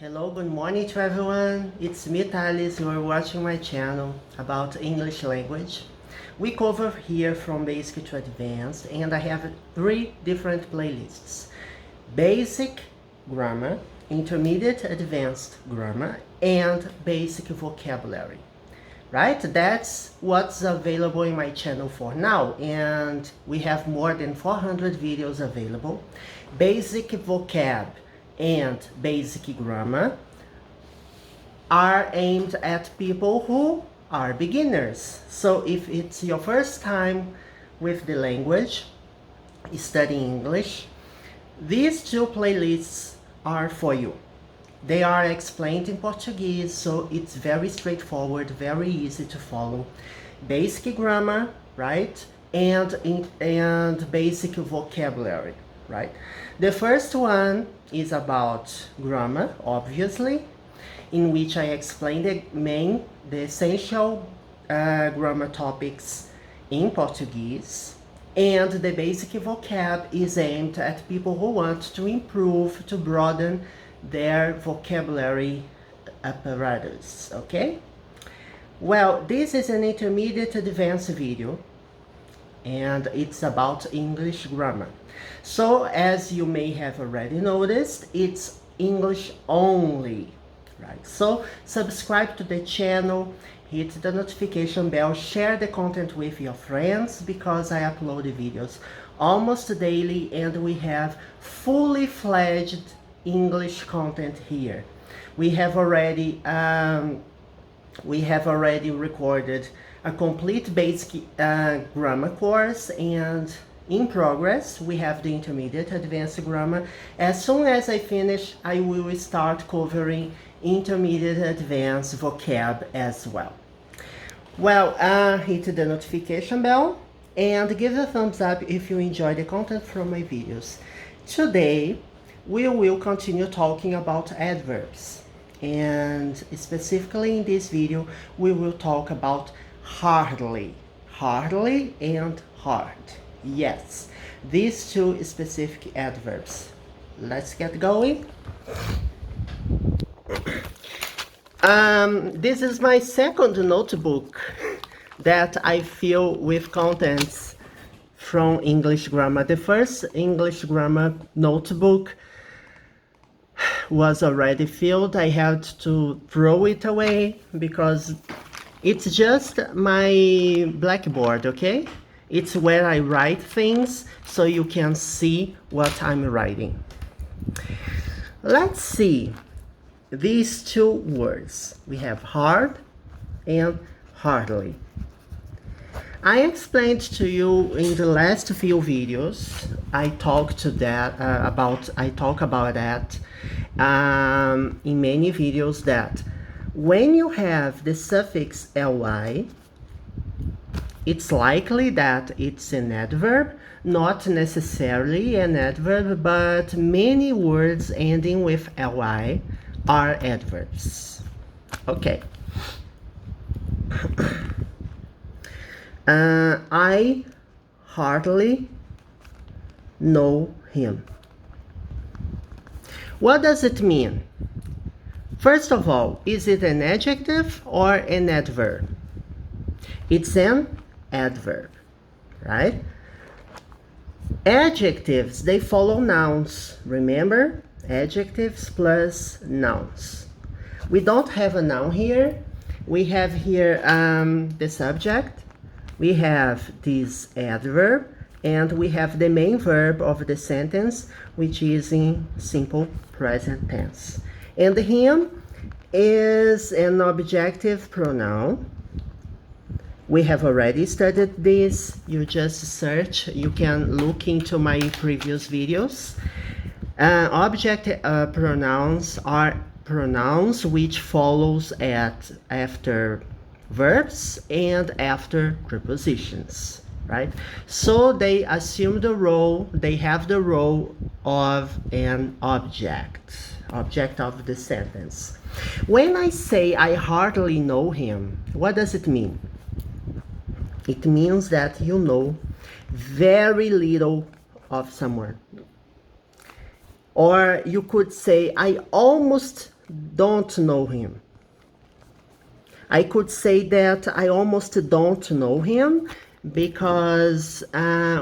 Hello, good morning to everyone. It's me, Thales. You are watching my channel about English language. We cover here from basic to advanced, and I have 3 different playlists. Basic grammar, intermediate advanced grammar, and basic vocabulary. Right? That's what's available in my channel for now, and we have more than 400 videos available. Basic vocab and basic grammar are aimed at people who are beginners. So if it's your first time with the language, studying English, these 2 playlists are for you. They are explained in Portuguese, so it's very straightforward, very easy to follow. Basic grammar, right? And basic vocabulary, right? The first one is about grammar, obviously, in which I explain the essential grammar topics in Portuguese. And the basic vocab is aimed at people who want to improve, to broaden their vocabulary apparatus, okay? Well, this is an intermediate advanced video, and it's about English grammar. So, as you may have already noticed, it's English only, right? So, subscribe to the channel, hit the notification bell, share the content with your friends, because I upload the videos almost daily, and we have fully fledged English content here. We have already recorded a complete basic grammar course, and in progress we have the intermediate advanced grammar. As soon as I finish, I will start covering intermediate advanced vocab as well. Well, hit the notification bell and give a thumbs up if you enjoy the content from my videos. Today we will continue talking about adverbs, and specifically in this video we will talk about hardly and hard. Yes, these 2 specific adverbs. Let's get going. This is my second notebook that I fill with contents from English grammar. The first English grammar notebook was already filled. I had to throw it away because it's just my blackboard, okay? It's where I write things, so you can see what I'm writing. Let's see these 2 words. We have hard and hardly. I explained to you in the last few videos. I talk about that in many videos, that when you have the suffix ly, it's likely that it's an adverb, not necessarily an adverb, but many words ending with ly are adverbs. Okay. I hardly know him. What does it mean? First of all, is it an adjective or an adverb? It's an adverb, right? Adjectives, they follow nouns. Remember? Adjectives plus nouns. We don't have a noun here. We have here the subject. We have this adverb, and we have the main verb of the sentence, which is in simple present tense. And him is an objective pronoun. We have already studied this. You just search. You can look into my previous videos. Object pronouns are pronouns which follows after verbs and after prepositions, right? So they assume the role, they have the role of an object of the sentence. When I say I hardly know him, what does it mean? It means that you know very little of someone. Or you could say, I almost don't know him. I could say that I almost don't know him because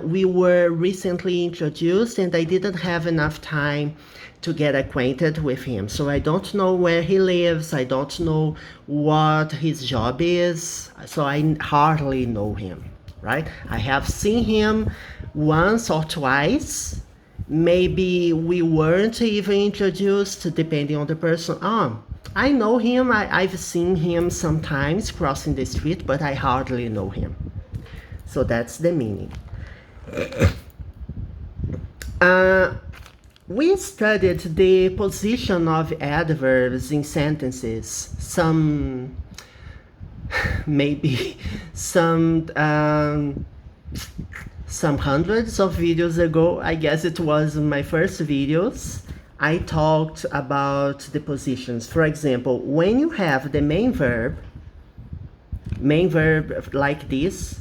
we were recently introduced and I didn't have enough time to get acquainted with him. So I don't know where he lives, I don't know what his job is, so I hardly know him, right? I have seen him once or twice. Maybe we weren't even introduced, depending on the person. I know him, I've seen him sometimes crossing the street, but I hardly know him. So that's the meaning. We studied the position of adverbs in sentences, maybe some hundreds of videos ago. I guess it was my first videos. I talked about the positions. For example, when you have the main verb like this,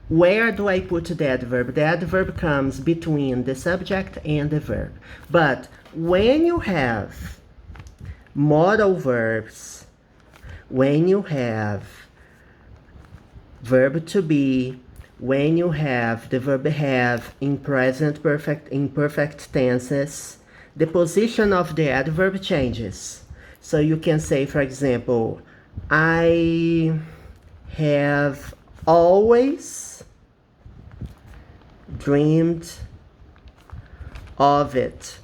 where do I put the adverb? The adverb comes between the subject and the verb. But when you have modal verbs, when you have verb to be, when you have the verb have in present perfect, imperfect tenses, the position of the adverb changes. So you can say, for example, I have always dreamed of it.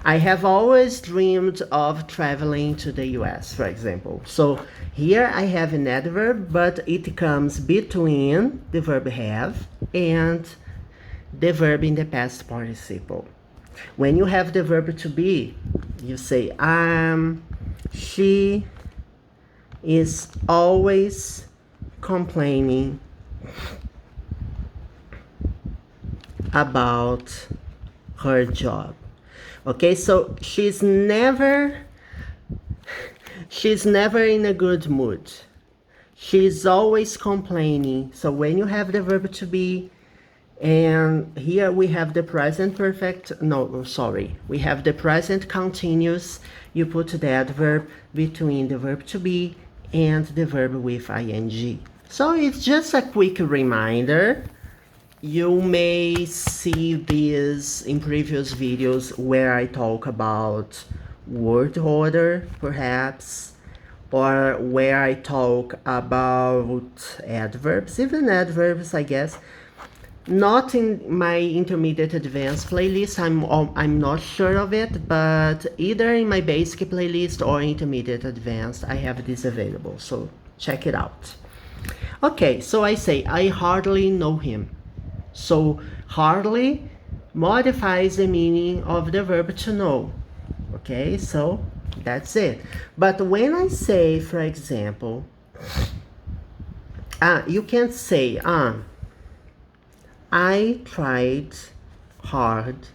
I have always dreamed of traveling to the US, for example. So here I have an adverb, but it comes between the verb have and the verb in the past participle. When you have the verb to be, you say, she is always complaining about her job. Okay, so she's never in a good mood. She's always complaining. So when you have the verb to be, and here we have the present perfect, we have the present continuous, you put the adverb between the verb to be and the verb with ing. So it's just a quick reminder. You may see this in previous videos where I talk about word order, perhaps, or where I talk about adverbs, even adverbs, I guess. Not in my intermediate advanced playlist, I'm not sure of it, but either in my basic playlist or intermediate advanced, I have this available, so check it out. Okay, so I say, I hardly know him. So hardly modifies the meaning of the verb to know. Okay, so that's it. But when I say, for example, you can say, I tried hard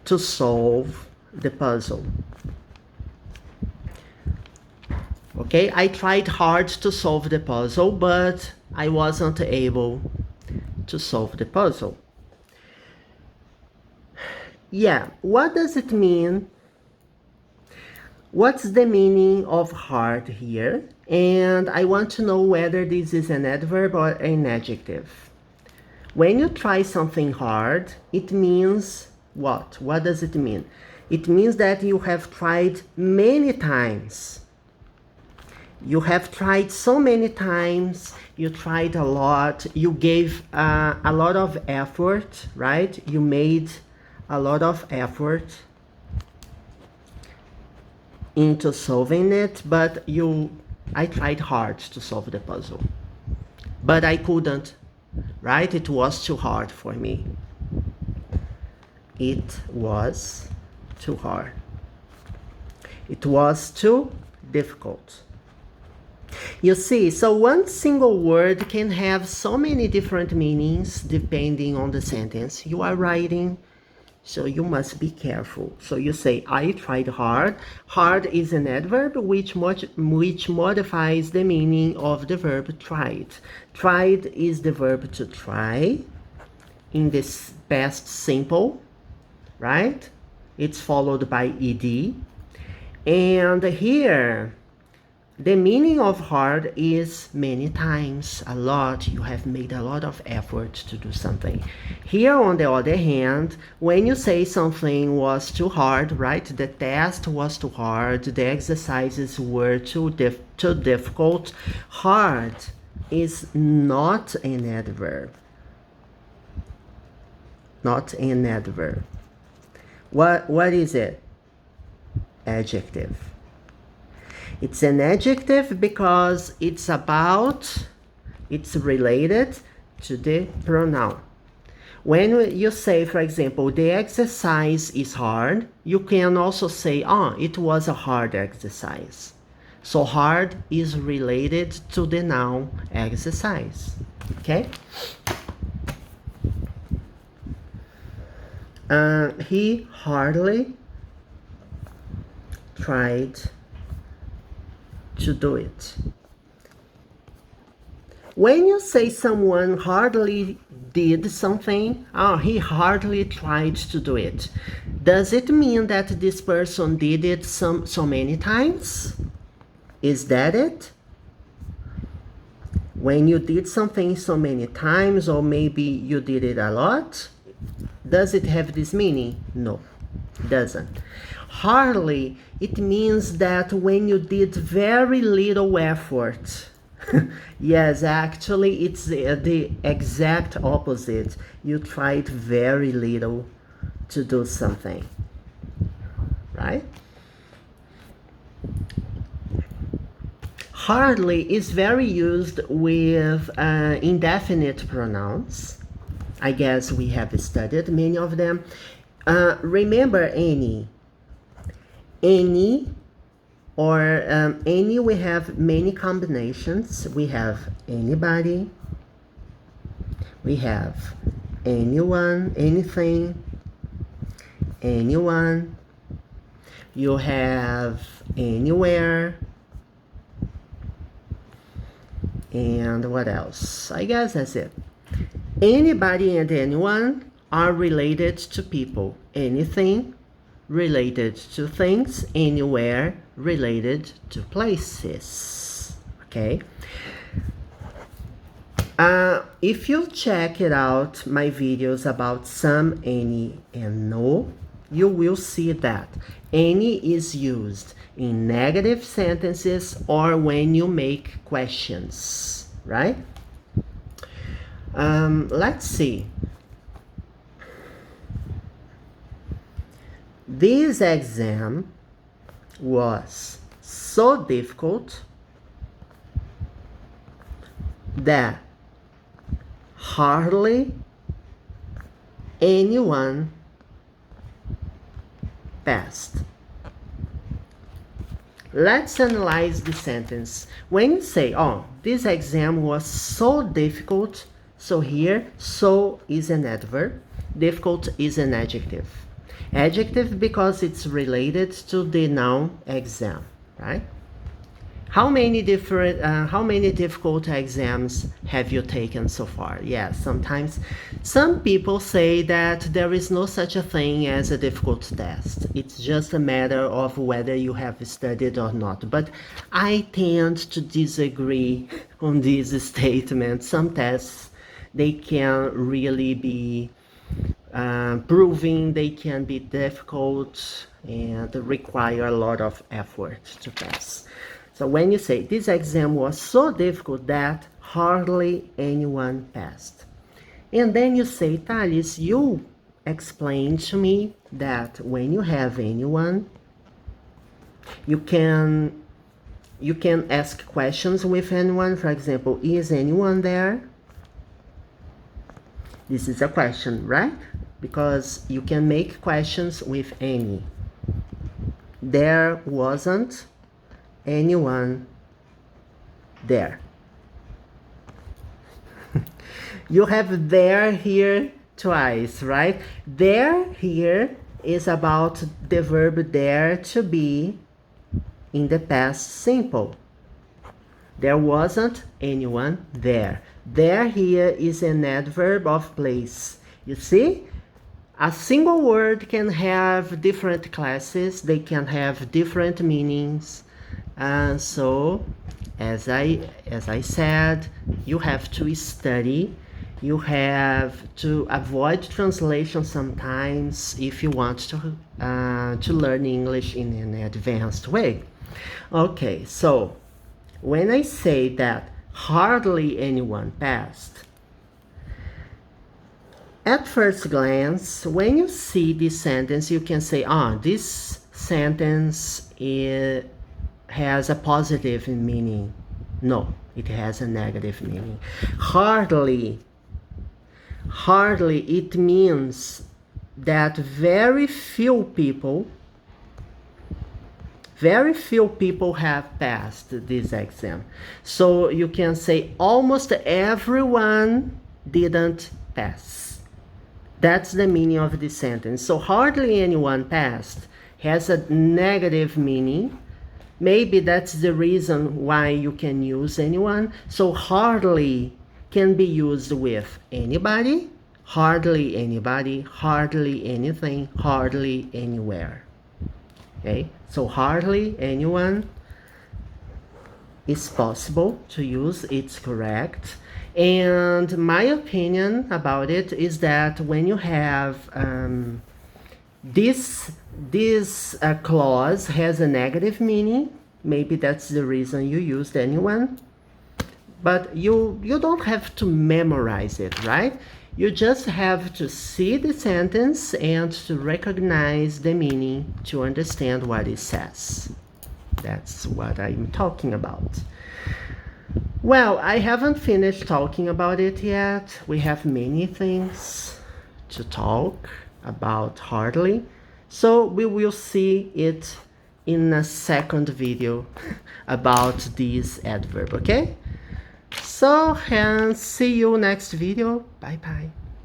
to solve the puzzle. Okay, I tried hard to solve the puzzle, but I wasn't able to solve the puzzle. Yeah, what does it mean? What's the meaning of hard here? And I want to know whether this is an adverb or an adjective. When you try something hard, it means what? What does it mean? It means that you have tried many times. You have tried so many times, you tried a lot, you gave a lot of effort, right? You made a lot of effort into solving it, but I tried hard to solve the puzzle. But I couldn't, right? It was too hard for me. It was too hard. It was too difficult. You see, so one single word can have so many different meanings depending on the sentence you are writing, so you must be careful. So you say, I tried hard. Hard is an adverb which modifies the meaning of the verb tried. Tried is the verb to try in this past simple, right? it's followed by ed. And here, the meaning of hard is many times, a lot. You have made a lot of effort to do something. Here, on the other hand, when you say something was too hard, right? The test was too hard, the exercises were too difficult. Hard is not an adverb. Not an adverb. What is it? Adjective. It's an adjective because it's related to the pronoun. When you say, for example, the exercise is hard, you can also say, it was a hard exercise. So hard is related to the noun exercise, okay? He hardly tried to do it. When you say someone hardly did something, he hardly tried to do it, does it mean that this person did it so many times? Is that it? When you did something so many times, or maybe you did it a lot, does it have this meaning? No, it doesn't. Hardly, it means that when you did very little effort. Yes, actually, it's the exact opposite. You tried very little to do something, right? Hardly is very used with indefinite pronouns. I guess we have studied many of them. Remember any. Any, or any, we have many combinations. We have anybody, we have anyone, anything, anyone, you have anywhere, and what else? I guess that's it. Anybody and anyone are related to people. Anything related to things, anywhere related to places, okay? If you check it out, my videos about some, any, and no, you will see that any is used in negative sentences or when you make questions, right? Let's see. This exam was so difficult that hardly anyone passed. Let's analyze the sentence. When you say, this exam was so difficult, so here, so is an adverb, difficult is an adjective. Adjective because it's related to the noun exam, right? How many difficult exams have you taken so far? Yes, sometimes some people say that there is no such a thing as a difficult test. It's just a matter of whether you have studied or not. But I tend to disagree on this statement. Some tests, they can really be proving, they can be difficult and require a lot of effort to pass. So when you say, this exam was so difficult that hardly anyone passed. And then you say, Thales, you explained to me that when you have anyone, you can ask questions with anyone. For example, is anyone there? This is a question, right? Because you can make questions with any. There wasn't anyone there. You have there here twice, right? There here is about the verb there to be in the past simple. There wasn't anyone there. There here is an adverb of place. You see? A single word can have different classes, they can have different meanings. And so, as I said, you have to study, you have to avoid translation sometimes if you want to learn English in an advanced way. Okay, so when I say that hardly anyone passed, at first glance, when you see this sentence, you can say, this sentence has a positive meaning. No, it has a negative meaning. Hardly, it means that very few people have passed this exam. So you can say almost everyone didn't pass. That's the meaning of this sentence. So hardly anyone passed has a negative meaning. Maybe that's the reason why you can use anyone. So hardly can be used with anybody, hardly anybody, hardly anything, hardly anywhere. Okay, so hardly anyone is possible to use, it's correct. And my opinion about it is that when you have this clause has a negative meaning, maybe that's the reason you used anyone, but you don't have to memorize it, right? You just have to see the sentence and to recognize the meaning to understand what it says. That's what I'm talking about. Well, I haven't finished talking about it yet. We have many things to talk about hardly. So we will see it in a second video about this adverb, okay? So, and see you next video. Bye bye.